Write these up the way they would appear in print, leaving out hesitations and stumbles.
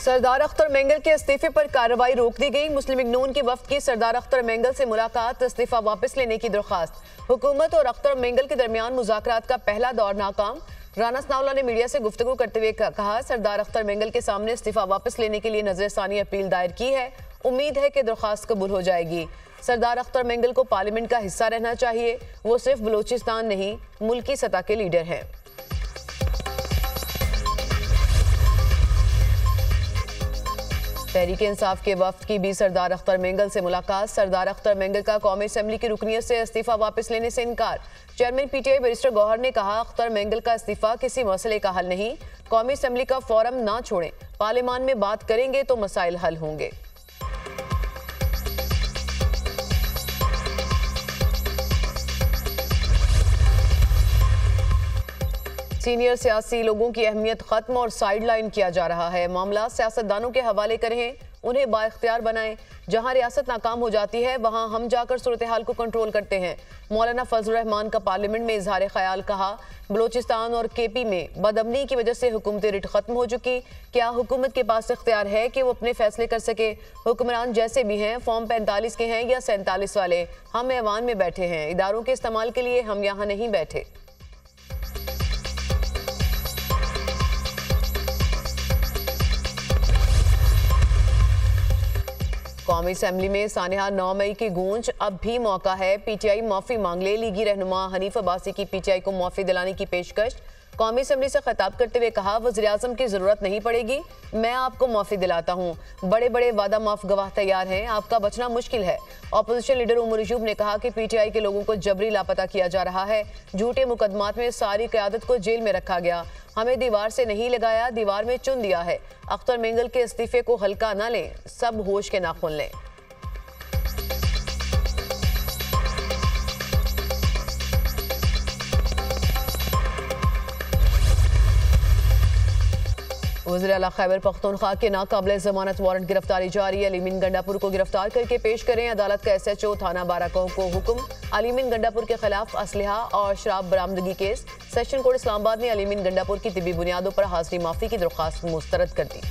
सरदार अख्तर मेंगल के इस्तीफे पर कार्रवाई रोक दी गई। मुस्लिम लीग नून के वफ्द की सरदार अख्तर मेंगल से मुलाकात, इस्तीफा वापस लेने की दरख्वास्त। हुकूमत और अख्तर मेंगल के दरमियान मुज़ाकरात का पहला दौर नाकाम। राना सनाउल्लाह ने मीडिया से गुफ्तगू करते हुए कहा, सरदार अख्तर मेंगल के सामने इस्तीफा वापस लेने के लिए नजरसानी अपील दायर की है। उम्मीद है कि दरख्वास्त कबूल हो जाएगी। सरदार अख्तर मेंगल को पार्लियामेंट का हिस्सा रहना चाहिए। वो सिर्फ बलूचिस्तान नहीं, मुल्की सतह के लीडर हैं। तहरीक इंसाफ के वफ्द की भी सरदार अख्तर मेंगल से मुलाकात। सरदार अख्तर मेंगल का कौमी असेंबली की रुकनियत से इस्तीफा वापस लेने से इनकार। चेयरमैन पीटीआई बैरिस्टर गौहर ने कहा, अख्तर मेंगल का इस्तीफा किसी मसले का हल नहीं। कौमी असेंबली का फोरम ना छोड़ें, पार्लियामान में बात करेंगे तो मसाइल हल होंगे। सीनियर सियासी लोगों की अहमियत खत्म और साइडलाइन किया जा रहा है। मामला सियासतदानों के हवाले करें, उन्हें बाइख्तियार बनाएं। जहां रियासत नाकाम हो जाती है वहां हम जाकर सूरत हाल को कंट्रोल करते हैं। मौलाना फजलुर रहमान का पार्लियामेंट में इजहार ख्याल। कहा, बलोचिस्तान और केपी में बदअमनी की वजह से हुकूमती रिट खत्म हो चुकी। क्या हुकूमत के पास इख्तियार है कि वो अपने फैसले कर सके? हुक्मरान जैसे भी हैं, फॉर्म 45 के हैं या 47 वाले, हम ऐवान में बैठे हैं। इदारों के इस्तेमाल के लिए हम यहाँ नहीं बैठे। कौमी असेंबली में सानिहा 9 मई की गूंज। अब भी मौका है, पीटीआई माफी मांग ले। लीगी रहनुमा हनीफ अब्बासी की पीटीआई को माफी दिलाने की पेशकश। कौमी असेंबली से खिताब करते हुए कहा, वज़ीर आज़म की जरूरत नहीं पड़ेगी, मैं आपको माफी दिलाता हूं। बड़े बड़े वादा माफ गवाह तैयार हैं, आपका बचना मुश्किल है। अपोजिशन लीडर उमर अयूब ने कहा कि पीटीआई के लोगों को जबरी लापता किया जा रहा है। झूठे मुकदमात में सारी क़यादत को जेल में रखा गया। हमें दीवार से नहीं लगाया, दीवार में चुन दिया है। अख्तर मेंगल के इस्तीफे को हल्का न लें, सब होश के नाखून लें। वज़ीर आला खैबर पख्तूनख्वा के नाकाबिले जमानत वारंट गिरफ्तारी जारी। अलीमीन गंडापुर को गिरफ्तार करके पेश करें। अदालत का SHO थाना बाराकोह को हुक्म। अलीमीन गंडापुर के खिलाफ असलहा और शराब बरामदगी केस। सेशन कोर्ट इस्लामाबाद ने अलीमीन गंडापुर की तिबी बुनियादों पर हाजिरी माफी की दरख्वास्त मुस्तरद कर दी।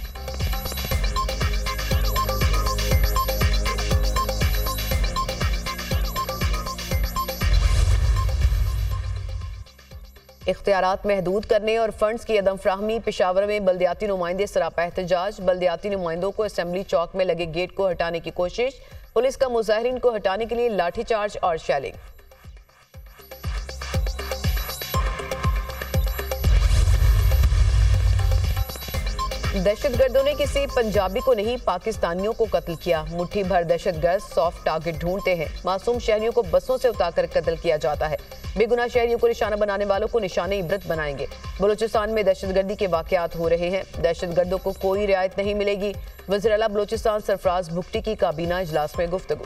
इख्तियारात महदूद करने और फंड्स की अदम फ्राहमी। पेशावर में बल्दियाती नुमाइंदे सरापा एहतजाज। बल्दियाती नुमाइंदों को असेंबली चौक में लगे गेट को हटाने की कोशिश। पुलिस का मुजाहिरीन को हटाने के लिए लाठीचार्ज और शैलिंग। दहशतगर्दों ने किसी पंजाबी को नहीं, पाकिस्तानियों को कत्ल किया। मुट्ठी भर दहशतगर्द सॉफ्ट टारगेट ढूंढते हैं। मासूम शहरियों को बसों से उतारकर कत्ल किया जाता है। बेगुनाह शहरियों को निशाना बनाने वालों को निशाने इबरत बनाएंगे। बलूचिस्तान में दहशतगर्दी के वाकयात हो रहे हैं। दहशतगर्दों को कोई रियायत नहीं मिलेगी। वज़ीर आला बलूचिस्तान सरफराज भुट्टी की काबीना इजलास में गुफ्तगू।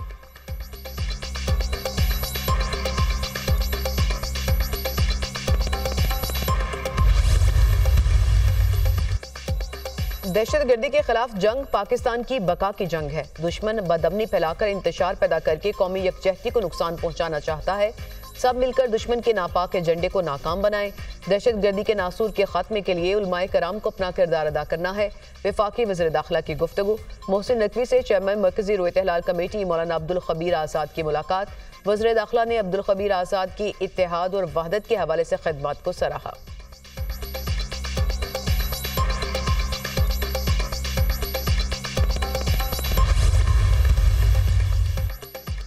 दहशतगर्दी के खिलाफ जंग पाकिस्तान की बका की जंग है। दुश्मन बदअमनी फैलाकर इंतशार पैदा करके कौमी यकजहती को नुकसान पहुंचाना चाहता है। सब मिलकर दुश्मन के नापाक एजेंडे को नाकाम बनाएं। दहशतगर्दी के नासूर के खात्मे के लिए उलमाए कराम को अपना किरदार अदा करना है। वफाकी वज़ीर दाखिला की गुफ्तगू। मोहसिन नकवी से चेयरमैन मरकजी रोयत हलाल कमेटी मौलाना अब्दुल खबीर आज़ाद की मुलाकात। वज़ीर दाखिला ने अब्दुल खबीर आज़ाद की इत्तेहाद और वहदत के हवाले से खिदमत को सराहा।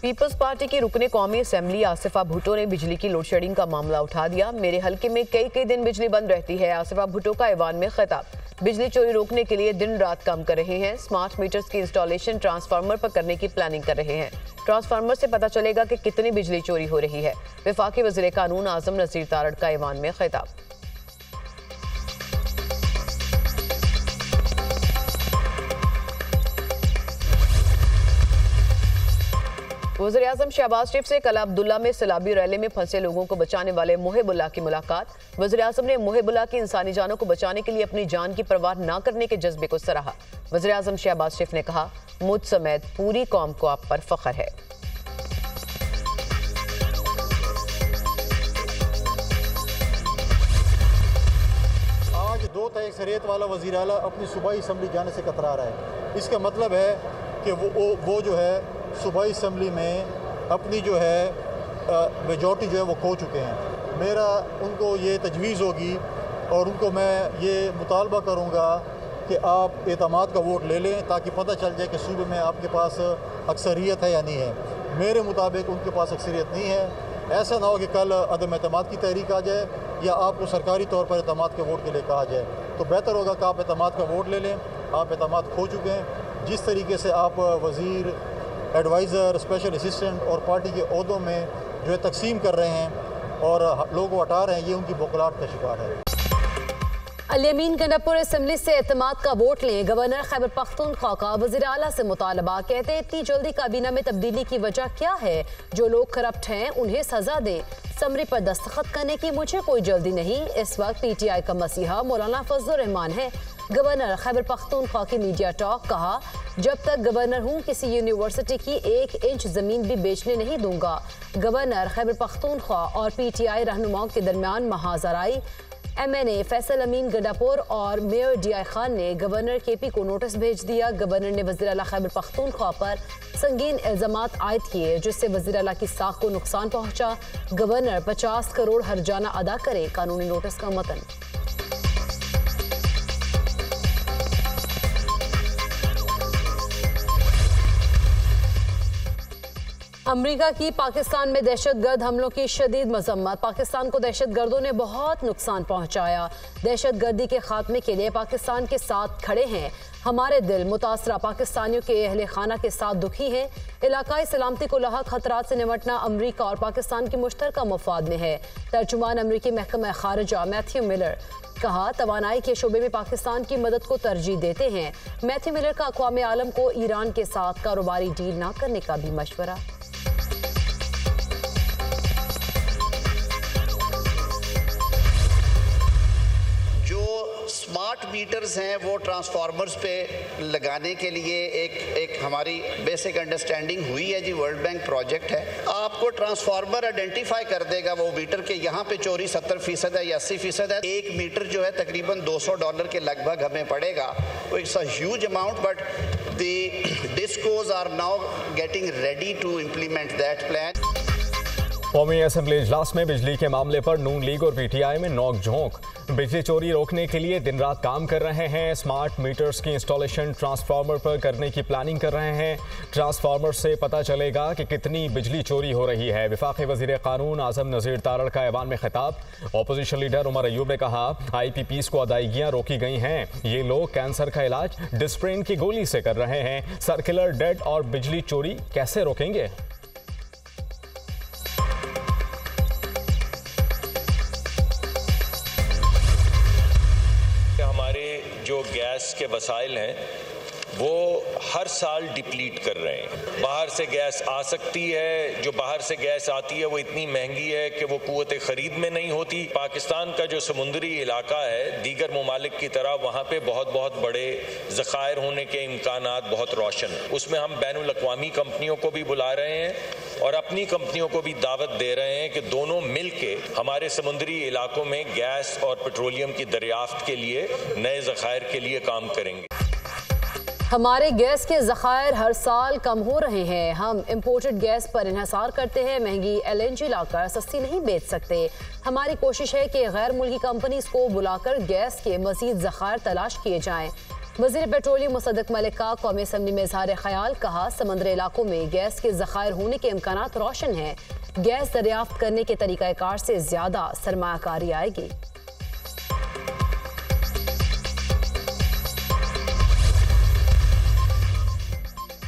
पीपल्स पार्टी की रुकने कौमी असेंबली आसिफा भुट्टो ने बिजली की लोड शेडिंग का मामला उठा दिया। मेरे हल्के में कई दिन बिजली बंद रहती है। आसिफा भुट्टो का ऐवान में खिताब। बिजली चोरी रोकने के लिए दिन रात काम कर रहे हैं। स्मार्ट मीटर्स की इंस्टॉलेशन ट्रांसफार्मर पर करने की प्लानिंग कर रहे हैं। ट्रांसफार्मर से पता चलेगा कि कितनी बिजली चोरी हो रही है। वफाकी वज़ीर कानून आजम नज़ीर तारड़ का ऐवान में खिताब। वज़ीर आज़म शहबाज शरीफ से कल अब्दुल्ला में सैलाबी रैली में फंसे लोगों को बचाने वाले मुहिबुल्लाह की मुलाकात। वज़ीर आज़म ने मुहिबुल्लाह की इंसानी जानों को बचाने के लिए अपनी जान की परवाह न करने के जज्बे को सराहा। वज़ीर आज़म शहबाज शरीफ ने कहा, मुझ समेत पूरी कौम को आप पर फख्र है। आज 2 होता है अक्सरियत वाला वज़ीर आला अपनी सूबाई असम्बली जाने से कतरा रहा है। इसका मतलब है कि वो जो है सूबाई असम्बली में अपनी जो है मेजॉरिटी जो है वो खो चुके हैं। मेरा उनको ये तजवीज़ होगी और उनको मैं ये मुतालबा करूँगा कि आप एतमाद का वोट ले लें ताकि पता चल जाए कि सूबे में आपके पास अक्सरियत है या नहीं है। मेरे मुताबिक उनके पास अक्सरियत नहीं है। ऐसा ना हो कि कल अदम एतमाद की तहरीक आ जाए या आपको सरकारी तौर पर एतमाद के वोट के लिए कहा जाए। तो बेहतर होगा कि आप एतमाद का वोट ले लें। आप एतमाद खो चुके हैं। जिस तरीके से आप वज़ीर, एडवाइज़र, स्पेशल असिस्टेंट और पार्टी के ओहदों में जो है तकसीम कर रहे हैं और लोगों को हटा रहे हैं, ये उनकी बौखलाहट का शिकार है। अली अमीन गंडापुर असम्बली से एतमाद का वोट लें। गवर्नर खैबर पख्तूनख्वा का वज़ीर आला से मुतालबा। कहते इतनी जल्दी काबीना में तब्दीली की वजह क्या है? जो लोग करप्ट हैं उन्हें सजा दें। समरी पर दस्तखत करने की मुझे कोई जल्दी नहीं। इस वक्त PTI का मसीहा मौलाना फजलुर रहमान है। गवर्नर खैबर पख्तूनख्वा की मीडिया टॉक। कहा, जब तक गवर्नर हूँ किसी यूनिवर्सिटी की 1 इंच ज़मीन भी बेचने नहीं दूंगा। गवर्नर खैबर पख्तूनख्वा और PTI रहनुमाओं के दरमियान महाजराई। MNA फैसल अमीन गंडापुर और मेयर DI खान ने गवर्नर KP को नोटिस भेज दिया। गवर्नर ने वज़ीर आला खैबर पख्तूनख्वा पर संगीन इल्ज़ामात आयद किए जिससे वज़ीर आला की साख को नुकसान पहुंचा। गवर्नर 50 करोड़ हर्जाना अदा करे। कानूनी नोटिस का मतन। अमरीका की पाकिस्तान में दहशतगर्द हमलों की शदीद मजम्मत। पाकिस्तान को दहशतगर्दों ने बहुत नुकसान पहुंचाया। दहशतगर्दी के खात्मे के लिए पाकिस्तान के साथ खड़े हैं। हमारे दिल मुतासरा पाकिस्तानियों के अहले खाना के साथ दुखी हैं। इलाकाई सलामती को लाहक खतरात से निमटना अमरीका और पाकिस्तान के मुश्तरका मफाद में है। तर्जुमान अमरीकी महकमा खारजा मैथ्यू मिलर कहा, तवानाई के शोबे में पाकिस्तान की मदद को तरजीह देते हैं। मैथ्यू मिलर का अक़वाम आलम को ईरान के साथ कारोबारी डील न करने का भी मशवरा। स्मार्ट मीटर्स हैं वो ट्रांसफार्मर्स पे लगाने के लिए एक हमारी बेसिक अंडरस्टैंडिंग हुई है जी। वर्ल्ड बैंक प्रोजेक्ट है। आपको ट्रांसफार्मर आइडेंटिफाई कर देगा वो मीटर के यहाँ पे चोरी 70% है या 80% है। एक मीटर जो है तकरीबन $200 के लगभग हमें पड़ेगा। It's a huge amount but the discos are now getting ready to implement that plan. कौमी असम्बली इजलास में बिजली के मामले पर नून लीग और PTI में नोक-झोंक। बिजली चोरी रोकने के लिए दिन रात काम कर रहे हैं। स्मार्ट मीटर्स की इंस्टॉलेशन ट्रांसफार्मर पर करने की प्लानिंग कर रहे हैं। ट्रांसफार्मर से पता चलेगा कि कितनी बिजली चोरी हो रही है। वफाकी वज़ीर कानून आज़म नज़ीर तारड़ का ऐवान में खिताब। अपोजिशन लीडर उमर अयूब ने कहा, IPPs को अदायगियाँ रोकी गई हैं। ये लोग कैंसर का इलाज डिस्प्रिन की गोली से कर रहे हैं। सर्कुलर डेट और बिजली चोरी कैसे रोकेंगे? जो गैस के वसाइल हैं वो हर साल डिप्लीट कर रहे हैं। बाहर से गैस आ सकती है, जो बाहर से गैस आती है वो इतनी महंगी है कि वो कुव्वत ख़रीद में नहीं होती। पाकिस्तान का जो समुद्री इलाका है दीगर ममालिक की तरह वहाँ पे बहुत बड़े ज़खायर होने के इम्कानात बहुत रोशन है। उसमें हम बैनुल अक़वामी कंपनियों को भी बुला रहे हैं और अपनी कंपनियों को भी दावत दे रहे हैं कि दोनों मिल के हमारे समुद्री इलाकों में गैस और पेट्रोलियम की दरियाफ्त के लिए नए ज़खायर के लिए काम करेंगे। हमारे गैस के ज़खायर हर साल कम हो रहे हैं। हम इम्पोर्टेड गैस पर इन्हसार करते हैं। महंगी LNG लाकर सस्ती नहीं बेच सकते। हमारी कोशिश है कि गैर मुल्की कंपनीज को बुलाकर गैस के मज़ीद ज़खायर तलाश किए जाएं। वज़ीर पेट्रोलियम मुसद्दक़ मलिक का कौमी असम्बली में इज़हार ख्याल। कहा, समंदरी इलाकों में गैस के ज़खायर होने के इम्कानात रोशन हैं। गैस दरियाफ्त करने के तरीक़ाकार से ज़्यादा सरमायाकारी आएगी।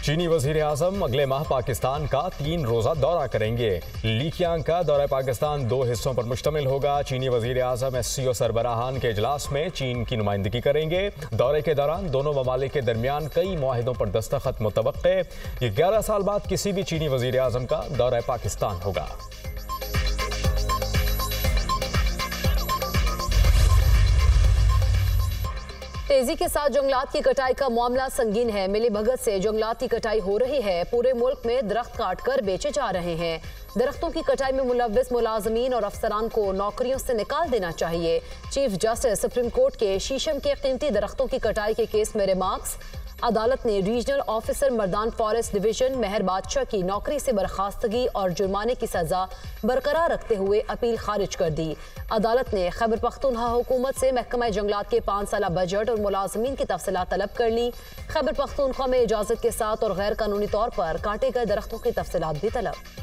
चीनी वज़ीर आज़म अगले माह पाकिस्तान का 3 रोज़ा दौरा करेंगे। लीकियांग का दौरा पाकिस्तान 2 हिस्सों पर मुश्तमिल होगा। चीनी वज़ीर आज़म SCO सरबराहान के इजलास में चीन की नुमाइंदगी करेंगे। दौरे के दौरान दोनों ममालिक के दरमियान कई मुआहिदों पर दस्तखत मुतवक्के। ये 11 साल बाद किसी भी चीनी वज़ीर आज़म का दौरा पाकिस्तान होगा। तेजी के साथ जंगलात की कटाई का मामला संगीन है। मिली भगत से जंगलात की कटाई हो रही है। पूरे मुल्क में दरख्त काट कर बेचे जा रहे हैं। दरख्तों की कटाई में मुलव्विस मुलाजमीन और अफसरान को नौकरियों से निकाल देना चाहिए। चीफ जस्टिस सुप्रीम कोर्ट के शीशम के कीमती दरख्तों की कटाई के केस में रिमार्क्स। अदालत ने regional officer Mardan forest division Mehar Badshah की नौकरी से बर्खास्तगी और जुर्माने की सजा बरकरार रखते हुए अपील खारिज कर दी। अदालत ने खैबर पख्तूनख्वा हुकूमत से महकमा जंगलात के 5 साला बजट और मुलाजमीन की तफसीलात तलब कर ली। खैबर पख्तूनख्वा में इजाजत के साथ और गैर कानूनी तौर पर काटे गए दरख्तों की तफसीलात भी तलब।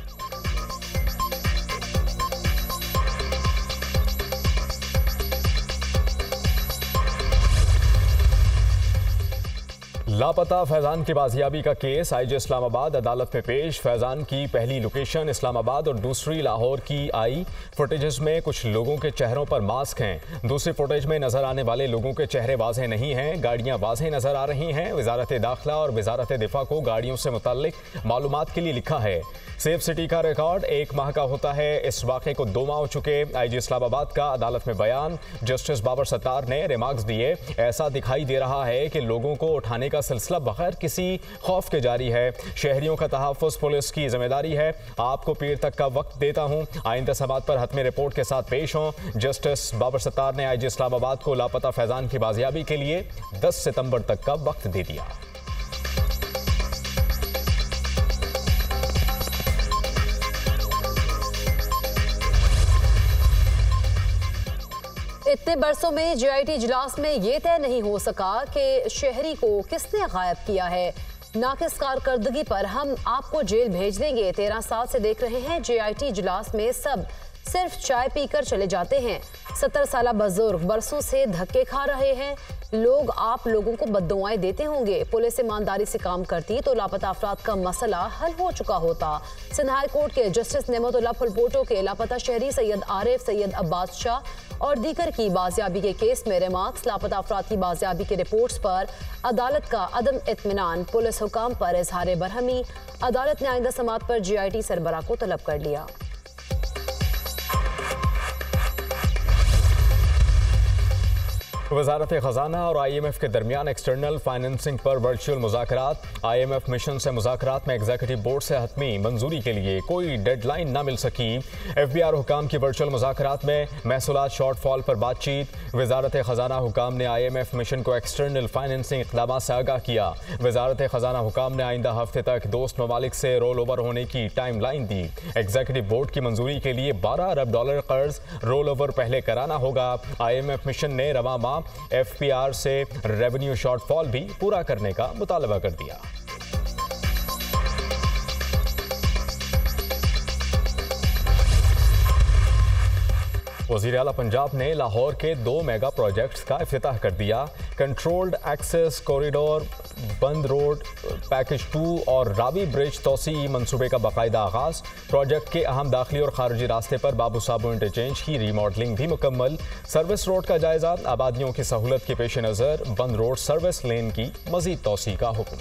लापता फैजान की बाजियाबी का केस आईजी इस्लामाबाद अदालत में पेश। फैजान की पहली लोकेशन इस्लामाबाद और दूसरी लाहौर की आई। फुटेजेस में कुछ लोगों के चेहरों पर मास्क हैं। दूसरी फुटेज में नजर आने वाले लोगों के चेहरे वाज़ेह नहीं हैं, गाड़ियां वाज़ेह नजर आ रही हैं। वजारत दाखिला और वजारत दिफा को गाड़ियों से मुताल्लिक मालूमात के लिए लिखा है। सेफ सिटी का रिकॉर्ड 1 माह का होता है। इस वाक़े को 2 माह हो चुके। आईजी इस्लामाबाद का अदालत में बयान। जस्टिस बाबर सत्तार ने रिमार्क्स दिए। ऐसा दिखाई दे रहा है कि लोगों को उठाने का सिलसिला बगैर किसी खौफ के जारी है। शहरियों का तहफ़्फ़ुज़ पुलिस की जिम्मेदारी है। आपको पीर तक का वक्त देता हूँ। आइंदा समात पर हतमी रिपोर्ट के साथ पेश हों। जस्टिस बाबर सत्तार ने आईजी इस्लामाबाद को लापता फैजान की बाजियाबी के लिए 10 सितंबर तक का वक्त दे दिया। इतने बरसों में जेआईटी इजलास में ये तय नहीं हो सका कि शहरी को किसने गायब किया है। नाकिस कारकर्दगी पर हम आपको जेल भेज देंगे। 13 साल से देख रहे हैं जेआईटी इजलास में सब सिर्फ चाय पीकर चले जाते हैं। 70 साला बुजुर्ग बरसों से धक्के खा रहे हैं। लोग आप लोगों को बद्दुआएं देते होंगे। पुलिस ईमानदारी से काम करती तो लापता अफराद का मसला हल हो चुका होता। सिंध हाई कोर्ट के जस्टिस नेमतुल्लाह फुलपोटो के लापता शहरी सैयद आरिफ, सैयद अब्बास शाह और दीगर की बाजियाबी के केस में रिमार्क्स। लापता अफराद की बाजियाबी की रिपोर्ट्स पर अदालत का अदम इत्मीनान। पुलिस हुकाम पर इजहार बरहमी। अदालत ने आइंदा समात पर जीआईटी सरबराह को तलब कर लिया। वजारत खजाना और IMF के दरमियान एक्सटर्नल फाइनेंसिंग पर वर्चुअल मुज़ाकरात। IMF मिशन से मुज़ाकरात में एग्जीक्यूटिव बोर्ड से हतमी मंजूरी के लिए कोई डेडलाइन न मिल सकी। FBR हुकाम की वर्चुअल मुज़ाकरात में महसूलात शॉर्टफॉल पर बातचीत। वजारत खजाना हुकाम ने IMF मिशन को एक्सटर्नल फाइनेंसिंग इक़दाम से आगाह किया। वजारत खजाना हुकाम ने आइंदा हफ्ते तक दोस्त ममालिक से रोल ओवर होने की टाइम लाइन दी। एग्जीक्यूटिव बोर्ड की मंजूरी के लिए $12 अरब कर्ज रोल ओवर पहले कराना होगा। IMF मिशन ने रवा माह FPR से रेवेन्यू शॉर्टफॉल भी पूरा करने का मुतालबा कर दिया। वज़ीर आला पंजाब ने लाहौर के 2 मेगा प्रोजेक्ट्स का इफ्तिताह कर दिया। कंट्रोल्ड एक्सेस कॉरिडोर, बंद रोड, पैकेज 2 और रावी ब्रिज तोसी मंसूबे का बाकायदा आगाज। प्रोजेक्ट के अहम दाखिली और खारजी रास्ते पर बाबू साबू इंटरचेंज की रीमॉडलिंग भी मुकम्मल। सर्विस रोड का जायजा। आबादियों की सहूलत के पेश नज़र बंद रोड सर्विस लेन की मजीद तोसी का हुक्म।